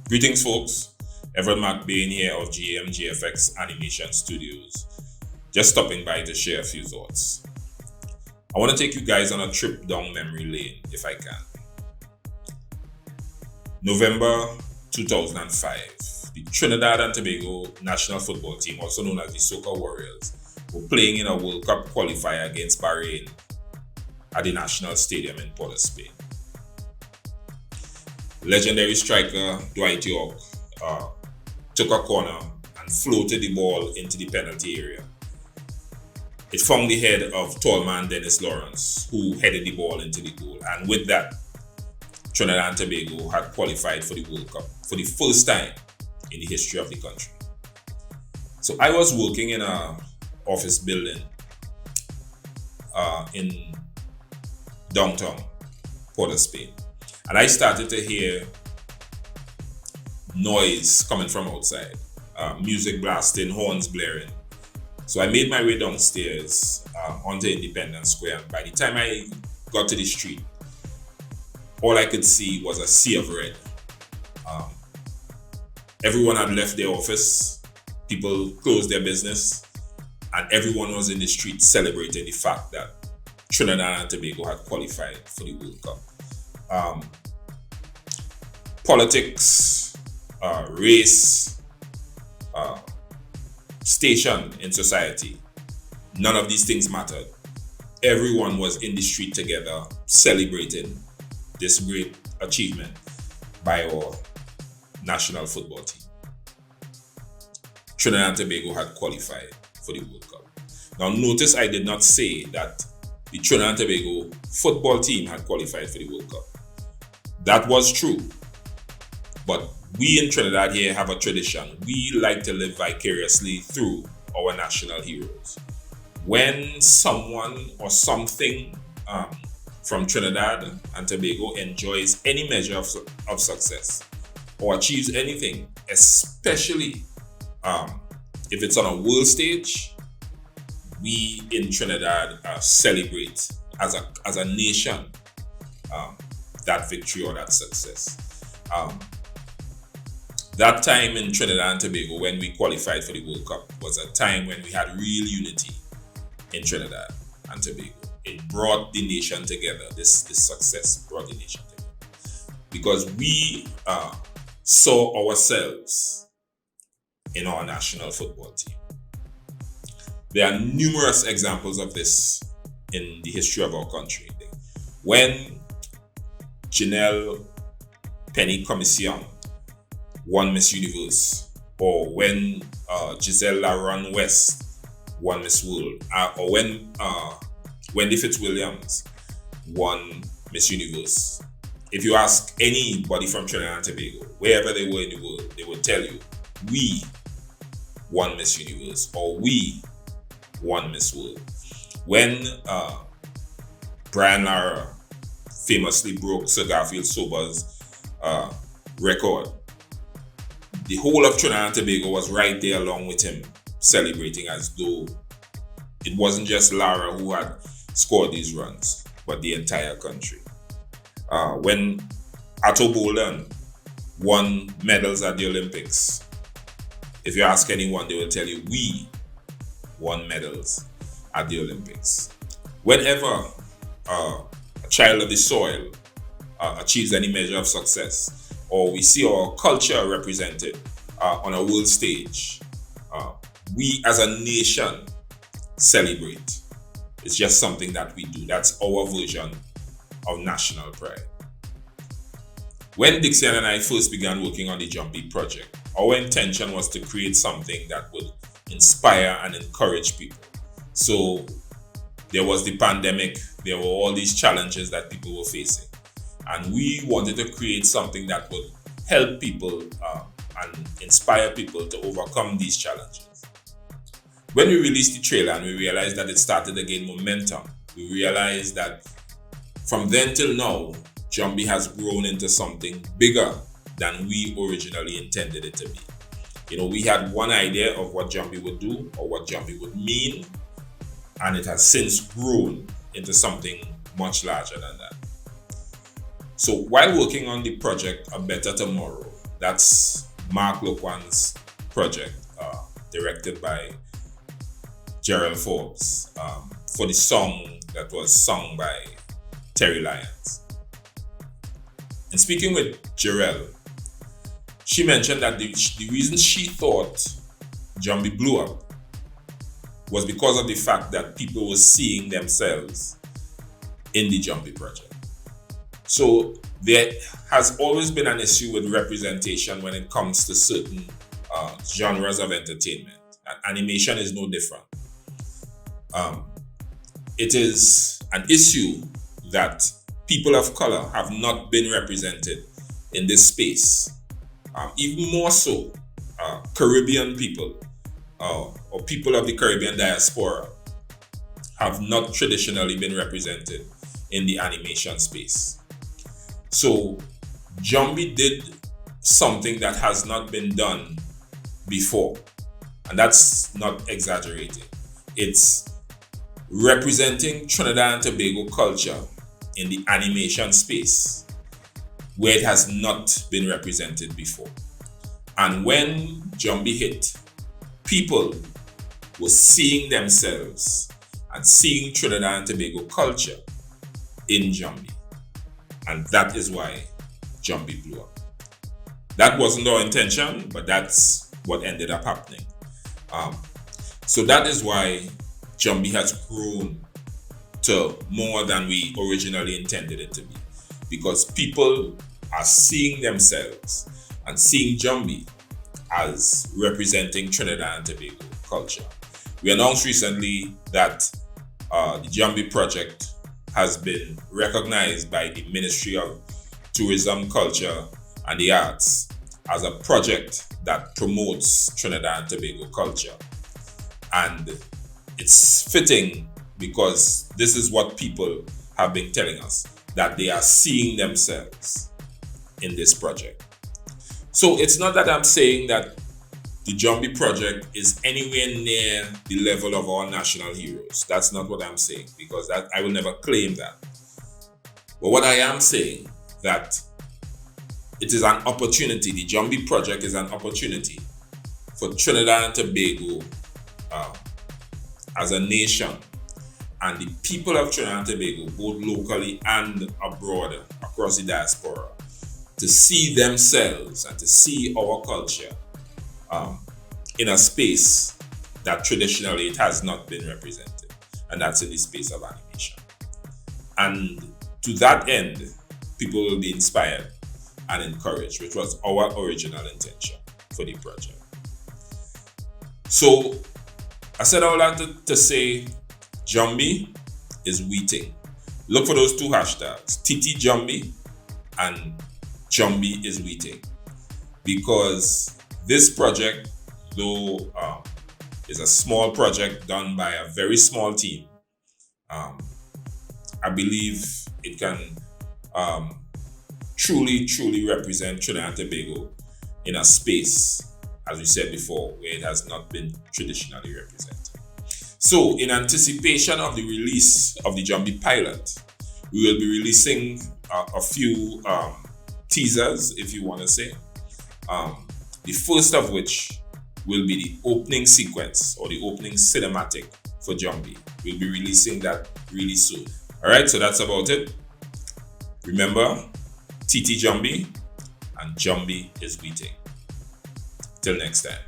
Greetings, folks. Everard McBain here of GemGfx Animation Studios. Just stopping by to share a few thoughts. I want to take you guys on a trip down memory lane, if I can. November 2005, the Trinidad and Tobago national football team, also known as the Soca Warriors, were playing in a World Cup qualifier against Bahrain at the National Stadium in Port of Spain. Legendary striker Dwight York took a corner and floated the ball into the penalty area. It found the head of tall man Dennis Lawrence, who headed the ball into the goal. And with that, Trinidad and Tobago had qualified for the World Cup for the first time in the history of the country. So I was working in an office building in downtown Port of Spain. And I started to hear noise coming from outside, music blasting, horns blaring. So I made my way downstairs onto Independence Square. And by the time I got to the street, all I could see was a sea of red. Everyone had left their office, people closed their business, and everyone was in the street celebrating the fact that Trinidad and Tobago had qualified for the World Cup. Politics, race, station in society, none of these things mattered. Everyone was in the street together celebrating this great achievement by our national football team. Trinidad and Tobago had qualified for the World Cup. Now notice I did not say that the Trinidad and Tobago football team had qualified for the World Cup. That was true. But we in Trinidad here have a tradition. We like to live vicariously through our national heroes. When someone or something from Trinidad and Tobago enjoys any measure of success or achieves anything, especially if it's on a world stage, we in Trinidad celebrate as a nation that victory or that success. That time in Trinidad and Tobago when we qualified for the World Cup was a time when we had real unity in Trinidad and Tobago. It brought the nation together. This success brought the nation together because we saw ourselves in our national football team. There are numerous examples of this in the history of our country. When Janelle Penny Commission won Miss Universe, or when Giselle Laron West won Miss World, or when Wendy Fitzwilliams won Miss Universe. If you ask anybody from Trinidad and Tobago, wherever they were in the world, they will tell you, we won Miss Universe, or we won Miss World. When Brian Lara famously broke Sir Garfield Sober's record, the whole of Trinidad and Tobago was right there along with him, celebrating as though it wasn't just Lara who had scored these runs, but the entire country. When Atto Bolan won medals at the Olympics, if you ask anyone, they will tell you, we won medals at the Olympics. Whenever a child of the soil achieves any measure of success, or we see our culture represented on a world stage, we as a nation celebrate. It's just something that we do. That's our version of national pride. When Dixon and I first began working on the Jumbie project, our intention was to create something that would inspire and encourage people. So there was the pandemic, there were all these challenges that people were facing. And we wanted to create something that would help people and inspire people to overcome these challenges. When we released the trailer and we realized that it started to gain momentum, we realized that from then till now, Jumbie has grown into something bigger than we originally intended it to be. We had one idea of what Jumbie would do or what Jumbie would mean, and it has since grown into something much larger than that. So while working on the project A Better Tomorrow, That's Mark Loquan's project, directed by Gerald Forbes, for the song that was sung by Terry Lyons. And speaking with Jarell, she mentioned that the reason she thought Jumbie blew up was because of the fact that people were seeing themselves in the Jumbie project. So there has always been an issue with representation when it comes to certain genres of entertainment. And animation is no different. It is an issue that people of color have not been represented in this space. Even more so, Caribbean people or people of the Caribbean diaspora have not traditionally been represented in the animation space. So Jumbie did something that has not been done before, and that's not exaggerating. It's representing Trinidad and Tobago culture in the animation space where it has not been represented before. And when Jumbie hit, people were seeing themselves and seeing Trinidad and Tobago culture in Jumbie. And that is why Jumbie blew up. That wasn't our intention, but that's what ended up happening. So that is why Jumbie has grown to more than we originally intended it to be. Because people are seeing themselves and seeing Jumbie as representing Trinidad and Tobago culture. We announced recently that the Jumbie project has been recognized by the Ministry of Tourism, Culture and the Arts as a project that promotes Trinidad and Tobago culture. And it's fitting because this is what people have been telling us, that they are seeing themselves in this project. So it's not that I'm saying that the Jumbie project is anywhere near the level of our national heroes. That's not what I'm saying, because that I will never claim that. But what I am saying, that it is an opportunity, the Jumbie project is an opportunity for Trinidad and Tobago as a nation, and the people of Trinidad and Tobago, both locally and abroad, across the diaspora, to see themselves and to see our culture in a space that traditionally it has not been represented, and that's in the space of animation. And to that end, people will be inspired and encouraged, which was our original intention for the project. So I said all that to say Jumbie Is We Ting. Look for those two hashtags, ttjumbie and Jumbie Is We Ting, because this project, though is a small project done by a very small team, I believe it can truly represent Trinidad and Tobago in a space, as we said before, where it has not been traditionally represented. So in anticipation of the release of the Jumbie pilot, we will be releasing a few teasers, if you want to say. The first of which will be the opening sequence or the opening cinematic for Jumbie. We'll be releasing that really soon. Alright, so that's about it. Remember, ttjumbie and Jumbie Is We Ting. Till next time.